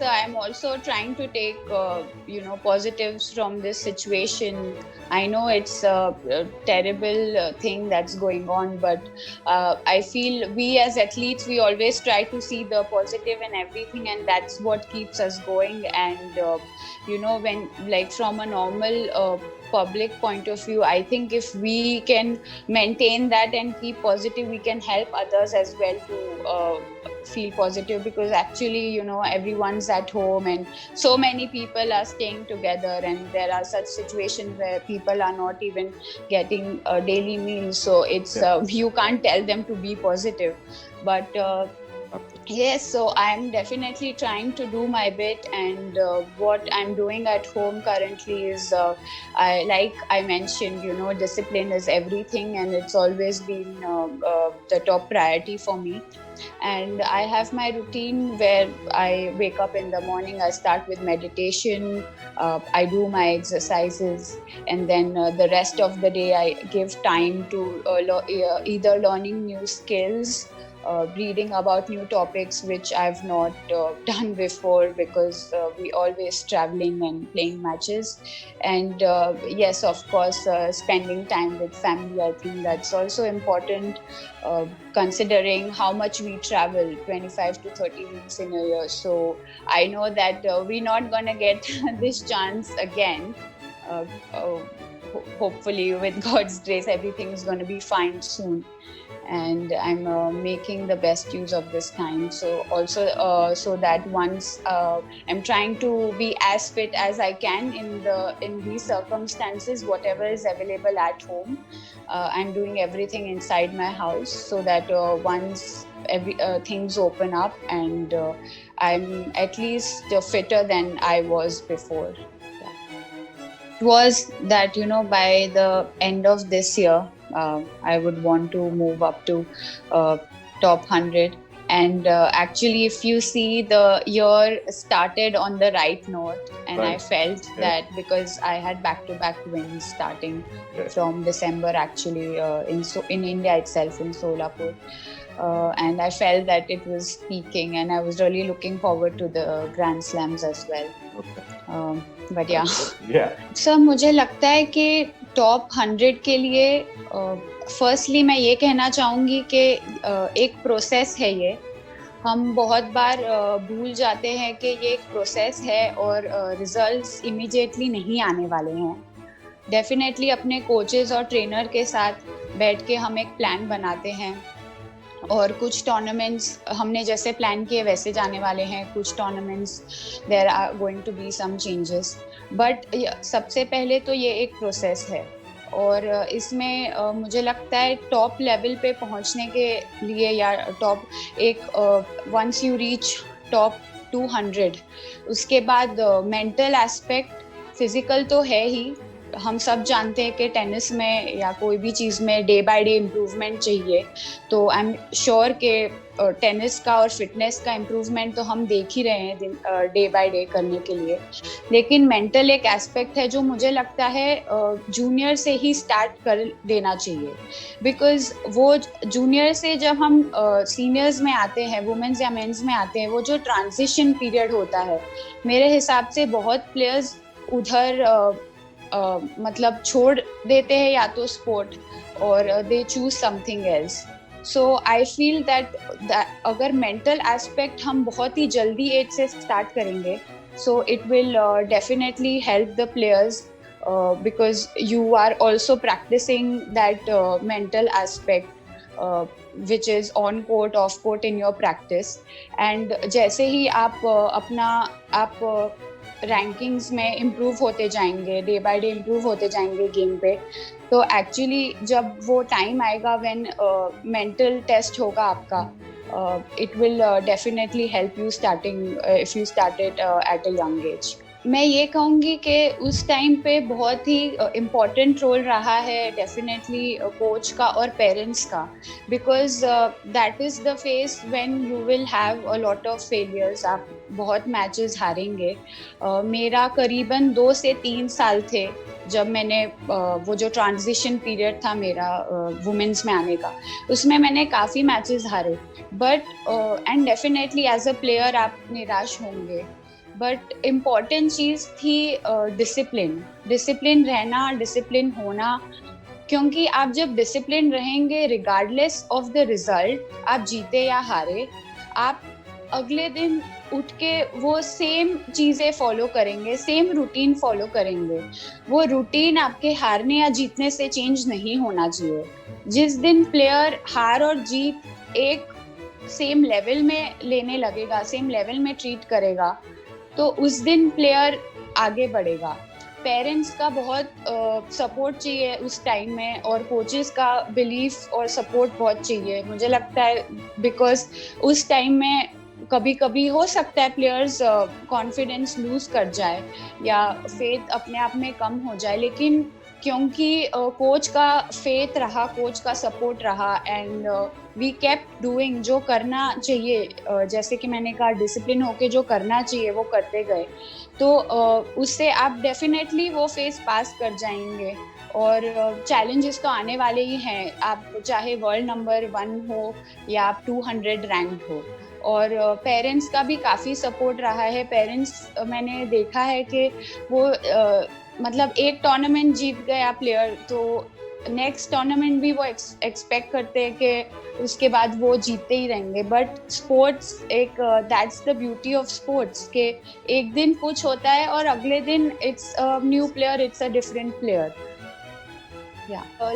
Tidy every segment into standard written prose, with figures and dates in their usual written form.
I'm also trying to take, positives from this situation. I know it's a terrible thing that's going on, but I feel we as athletes, we always try to see the positive in everything, and that's what keeps us going. And, when like from a normal public point of view, I think if we can maintain that and keep positive, we can help others as well to feel positive, because actually everyone's at home and so many people are staying together, and there are such situations where people are not even getting a daily meal, so it's you can't tell them to be positive, but yes, so I'm definitely trying to do my bit, and what I'm doing at home currently is, like I mentioned, discipline is everything, and it's always been the top priority for me. And I have my routine where I wake up in the morning, I start with meditation, I do my exercises, and then the rest of the day I give time to either learning new skills, reading about new topics which I've not done before, because we always traveling and playing matches, and yes, of course, spending time with family. I think that's also important, considering how much we travel, 25 to 30 weeks in a year. So I know that we're not going to get this chance again. Uh, uh, Hopefully, with God's grace, everything is going to be fine soon, and I'm making the best use of this time. So also, so that once I'm trying to be as fit as I can in these circumstances, whatever is available at home, I'm doing everything inside my house, so that once things open up, and I'm at least fitter than I was before. It was that by the end of this year, I would want to move up to top 100. And actually, if you see, the year started on the right note, and right. I felt that because I had back-to-back wins starting from December, actually, in India itself, in Solapur. And I felt that it was peaking, and I was really looking forward to the Grand Slams as well. But yeah. Sir, मुझे लगता है कि top 100 के लिए firstly मैं ये कहना चाहूँगी कि एक प्रोसेस है ये. हम बहुत बार भूल जाते हैं कि ये एक प्रोसेस है और रिजल्ट्स इमीडिएटली नहीं आने वाले हैं. डेफिनेटली अपने कोचेस और ट्रेनर के साथ बैठ के हम एक प्लान बनाते हैं, और कुछ टूर्नामेंट्स हमने जैसे प्लान किए वैसे जाने वाले हैं, कुछ tournaments there are going to be some changes, but सबसे पहले तो ये एक प्रोसेस है, और इसमें मुझे लगता है टॉप लेवल पे पहुंचने के लिए, या टॉप एक वंस यू रीच टॉप 200, उसके बाद मेंटल एस्पेक्ट, फिजिकल तो है ही, हम सब जानते हैं कि टेनिस में या कोई भी चीज़ में डे बाय डे इम्प्रूवमेंट चाहिए, तो आई एम श्योर कि टेनिस का और फिटनेस का इम्प्रूवमेंट तो हम देख ही रहे हैं डे बाय डे करने के लिए, लेकिन मेंटल एक एस्पेक्ट है जो मुझे लगता है जूनियर से ही स्टार्ट कर देना चाहिए, बिकॉज वो जूनियर से जब हम सीनियर्स में आते हैं, वुमेन्स या मेंस में आते हैं, वो जो ट्रांजिशन पीरियड होता है, मेरे हिसाब से बहुत प्लेयर्स उधर मतलब छोड़ देते हैं या तो स्पोर्ट, और they choose something else. So I feel that अगर मेंटल एस्पेक्ट हम बहुत ही जल्दी एज से स्टार्ट करेंगे, so it will definitely help the players, because you are also practising that mental aspect which is on court, off court in your practice. And जैसे ही आप rankings में इम्प्रूव होते जाएंगे, डे बाय डे इम्प्रूव होते जाएंगे game पे, तो actually जब वो टाइम आएगा व्हेन मेंटल टेस्ट होगा आपका, it will definitely help you starting if you started at a young age. मैं ये कहूँगी कि उस टाइम पे बहुत ही इम्पॉर्टेंट रोल रहा है डेफिनेटली कोच का और पेरेंट्स का, because that is the face when you will have a lot of failures. आप बहुत मैचेस हारेंगे. मेरा करीबन 2 से 3 साल थे जब मैंने वो जो ट्रांजिशन पीरियड था मेरा वुमेन्स में आने का, उसमें मैंने काफ़ी मैचेस हारे, but and definitely as a player आप निराश होंगे, बट इम्पॉर्टेंट चीज़ थी डिसिप्लिन रहना, डिसिप्लिन होना, क्योंकि आप जब डिसिप्लिन रहेंगे रिगार्डलेस ऑफ द रिजल्ट, आप जीते या हारे, आप अगले दिन उठ के वो सेम चीज़ें फॉलो करेंगे, सेम रूटीन फॉलो करेंगे। वो रूटीन आपके हारने या जीतने से चेंज नहीं होना चाहिए। जिस दिन प्लेयर हार और जीत एक सेम लेवल में लेने लगेगा, सेम लेवल में ट्रीट करेगा, तो उस दिन प्लेयर आगे बढ़ेगा। पेरेंट्स का बहुत सपोर्ट चाहिए उस टाइम में, और कोचेस का बिलीफ और सपोर्ट बहुत चाहिए, मुझे लगता है, बिकॉज उस टाइम में कभी कभी हो सकता है प्लेयर्स कॉन्फिडेंस लूज कर जाए या फेथ अपने आप में कम हो जाए, लेकिन क्योंकि कोच का फेथ रहा, कोच का सपोर्ट रहा, एंड वी केप्ट डूइंग, जो करना चाहिए, जैसे कि मैंने कहा डिसिप्लिन होके जो करना चाहिए वो करते गए, तो उससे आप डेफिनेटली वो फेज पास कर जाएंगे। और चैलेंजेस तो आने वाले ही हैं, आप चाहे वर्ल्ड नंबर 1 हो या आप 200 रैंक हो। और पेरेंट्स का भी काफ़ी सपोर्ट रहा है। पेरेंट्स, मैंने देखा है कि वो मतलब एक टूर्नामेंट जीत गया प्लेयर, तो नेक्स्ट टूर्नामेंट भी वो एक्सपेक्ट करते हैं कि उसके बाद वो जीतते ही रहेंगे। बट स्पोर्ट्स एक that's the beauty of sports, के एक दिन कुछ होता है और अगले दिन it's a new player, it's a different player.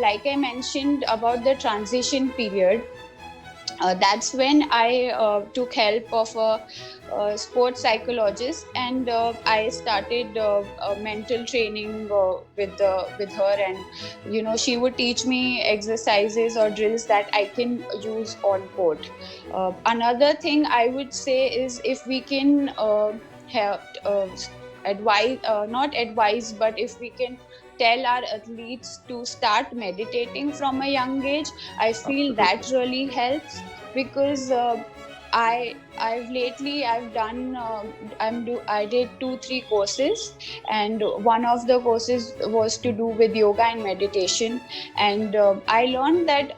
Like I mentioned about the transition period, that's when I took help of a sports psychologist, and I started mental training with her, and she would teach me exercises or drills that I can use on court. Another thing I would say is, if we can have advise, not advise, but if we can tell our athletes to start meditating from a young age, I feel that really helps, because I've done I did 2-3 courses, and one of the courses was to do with yoga and meditation, and I learned that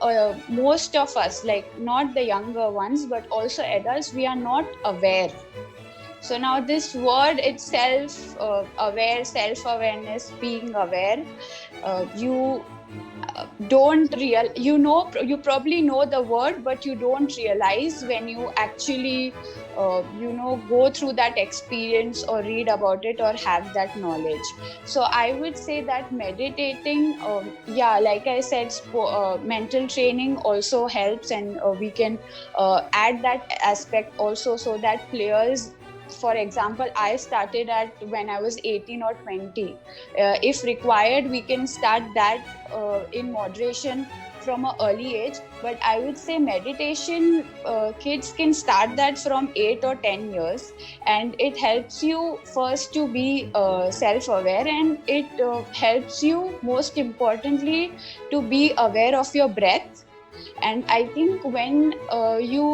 most of us, like not the younger ones but also adults, we are not aware. So now this word itself, aware, self-awareness, being aware, you don't you probably know the word, but you don't realize when you actually go through that experience or read about it or have that knowledge. So I would say that meditating, like I said, mental training also helps, and we can add that aspect also, so that players, for example, I started at when I was 18 or 20. If required, we can start that in moderation from an early age. But I would say meditation, kids can start that from 8 or 10 years. And it helps you first to be self-aware, and it helps you most importantly to be aware of your breath. And I think when you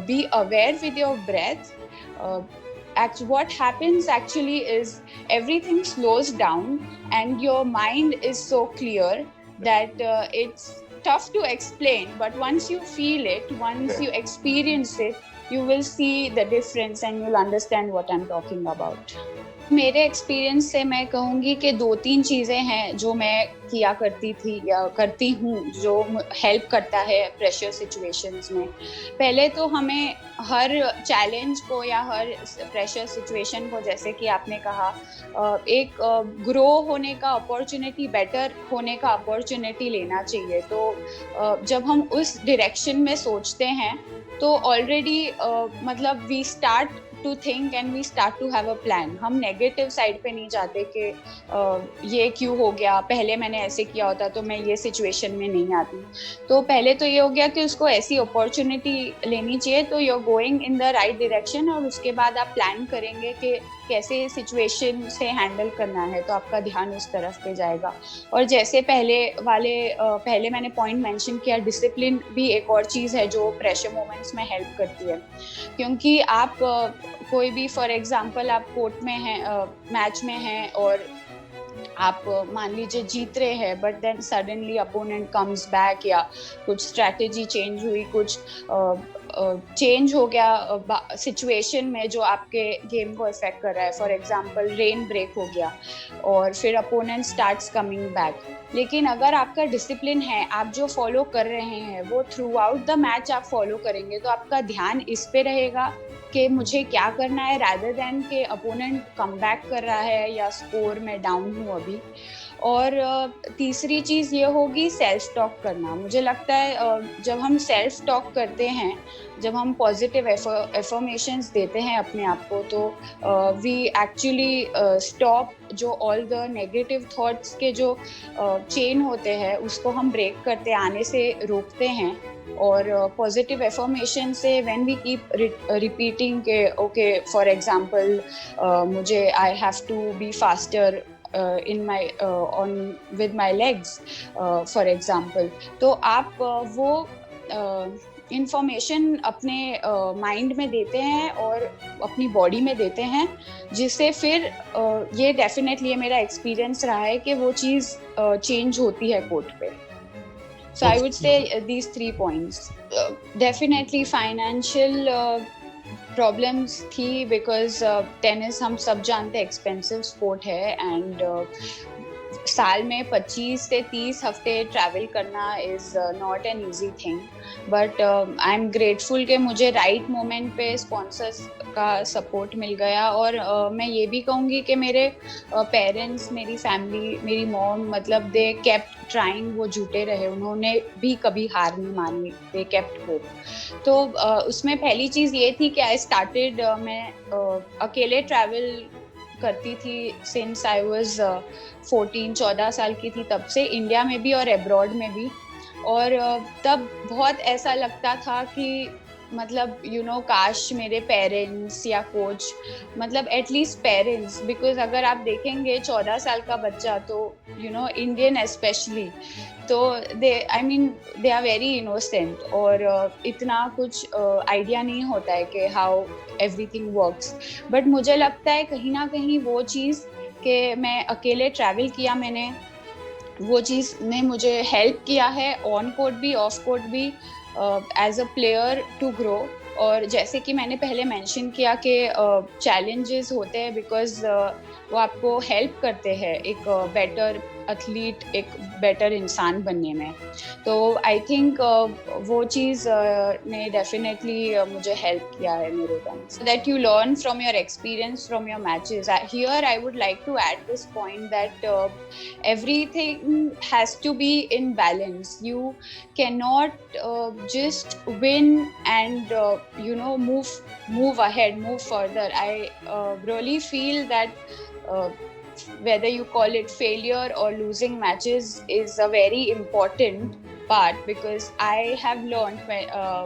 be aware with your breath, what happens actually is everything slows down, and your mind is so clear that it's tough to explain. But once you feel it, once you experience it, you will see the difference and you'll understand what I'm talking about. मेरे experience से मैं कहूँगी कि 2-3 चीज़ें हैं जो मैं किया करती थी या करती हूँ, जो हेल्प करता है प्रेशर सिचुएशंस में। पहले तो हमें हर चैलेंज को या हर प्रेशर सिचुएशन को, जैसे कि आपने कहा, एक ग्रो होने का अपॉर्चुनिटी, बेटर होने का अपॉर्चुनिटी लेना चाहिए। तो जब हम उस डायरेक्शन में सोचते हैं तो ऑलरेडी मतलब we start to think and we start to have a plan. हम नेगेटिव साइड पे नहीं जाते कि ये क्यों हो गया, पहले मैंने ऐसे किया होता तो मैं ये सिचुएशन में नहीं आती। तो पहले तो ये हो गया कि उसको ऐसी अपॉर्चुनिटी लेनी चाहिए, तो you are going in the right direction, और उसके बाद आप प्लान करेंगे कि कैसे सिचुएशन से हैंडल करना है, तो आपका ध्यान उस तरफ पे जाएगा। और जैसे पहले मैंने पॉइंट मेंशन किया, डिसिप्लिन भी एक और चीज़ है जो प्रेशर मोमेंट्स में हेल्प करती है। क्योंकि आप कोई भी, फॉर एग्जांपल, आप कोर्ट में हैं, मैच में हैं, और आप मान लीजिए जीत रहे हैं, but then suddenly opponent comes back, या कुछ स्ट्रैटेजी चेंज हुई, कुछ चेंज हो गया सिचुएशन में जो आपके गेम को इफेक्ट कर रहा है, फॉर एग्जांपल रेन ब्रेक हो गया और फिर अपोनेंट स्टार्ट्स कमिंग बैक, लेकिन अगर आपका डिसिप्लिन है, आप जो फॉलो कर रहे हैं वो थ्रू आउट द मैच आप फॉलो करेंगे, तो आपका ध्यान इस पे रहेगा कि मुझे क्या करना है, रादर देन कि अपोनेंट कम बैक कर रहा है या स्कोर में डाउन हूँ अभी। और तीसरी चीज़ ये होगी सेल्फ टॉक करना। मुझे लगता है जब हम सेल्फ टॉक करते हैं, जब हम पॉजिटिव एफर्मेशंस देते हैं अपने आप को, तो वी एक्चुअली स्टॉप जो ऑल द नेगेटिव थॉट्स के जो चेन होते हैं उसको हम ब्रेक करते आने से रोकते हैं। और पॉजिटिव एफर्मेशन से व्हेन वी कीप रिपीटिंग के ओके फॉर एग्जांपल मुझे I have to be faster in my on with my legs for example, तो आप वो इंफॉर्मेशन अपने माइंड में देते हैं और अपनी बॉडी में देते हैं, जिससे फिर ये डेफिनेटली मेरा एक्सपीरियंस रहा है कि वो चीज़ चेंज होती है कोर्ट पे। So I would say these 3 points. Definitely financial problems थी बिकॉज टेनिस हम सब जानते हैं एक्सपेंसिव स्पोर्ट है, एंड साल में 25 से 30 हफ्ते ट्रैवल करना is not an easy thing, but I am grateful कि मुझे राइट मोमेंट पे स्पॉन्सर्स का सपोर्ट मिल गया। और मैं ये भी कहूँगी कि मेरे पेरेंट्स, मेरी फैमिली, मेरी मॉम, मतलब दे केप्ट ट्राइंग, वो जुटे रहे, उन्होंने भी कभी हार नहीं मानी, दे केप्ट होप। तो उसमें पहली चीज़ ये थी कि आई स्टार्टेड, मैं अकेले ट्रैवल करती थी सिंस आई वाज 14 साल की थी, तब से इंडिया में भी और अब्रॉड में भी। और तब बहुत ऐसा लगता था कि मतलब काश मेरे पेरेंट्स या कोच, मतलब एटलीस्ट पेरेंट्स, बिकॉज अगर आप देखेंगे 14 साल का बच्चा, तो इंडियन स्पेशली, तो दे आर वेरी इनोसेंट, और इतना कुछ आइडिया नहीं होता है कि हाउ एवरीथिंग वर्क्स। बट मुझे लगता है कहीं ना कहीं वो चीज़ कि मैं अकेले ट्रैवल किया, मैंने वो चीज़ ने मुझे हेल्प किया है ऑन कोर्ट भी ऑफ कोर्ट भी, as a player to grow. और जैसे कि मैंने पहले मेंशन किया कि चैलेंजेस होते हैं बिकॉज वो आपको हेल्प करते हैं एक बेटर एथलीट, एक बेटर इंसान बनने में। तो आई थिंक वो चीज़ ने डेफिनेटली मुझे हेल्प किया है मेरे time. So that you learn from your experience, from your matches. Here I would like to add this point that everything has to be in balance. You cannot just win and move ahead, move further. I really feel that whether you call it failure or losing matches is a very important part, because I have learned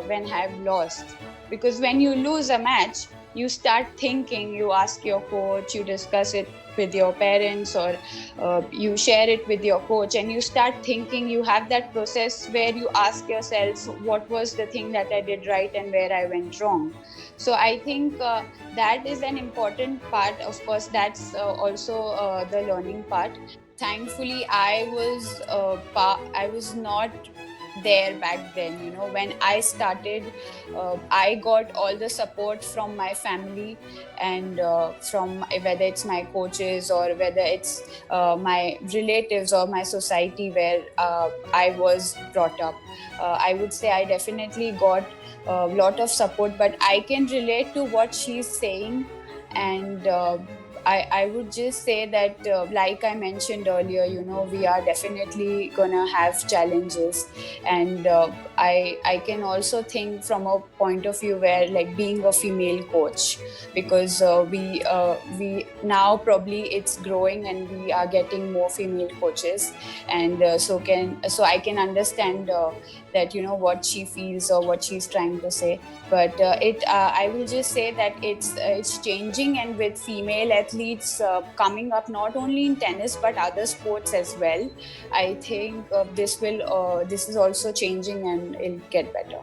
when I've lost, because when you lose a match, you start thinking, you ask your coach, you discuss it with your parents, or you share it with your coach, and you start thinking, you have that process where you ask yourself what was the thing that I did right and where I went wrong. So I think that is an important part. Of course, that's also the learning part. Thankfully, I was not there back then. When I started, I got all the support from my family, and from whether it's my coaches or whether it's my relatives or my society where I was brought up. I would say I definitely got a lot of support, but I can relate to what she's saying. And I would just say that like I mentioned earlier, we are definitely gonna have challenges, and I can also think from a point of view where, like, being a female coach, because we now probably it's growing and we are getting more female coaches, and so I can understand that what she feels or what she's trying to say. But I will just say that it's changing, and with female athletes coming up not only in tennis but other sports as well, I think this is also changing and it'll get better.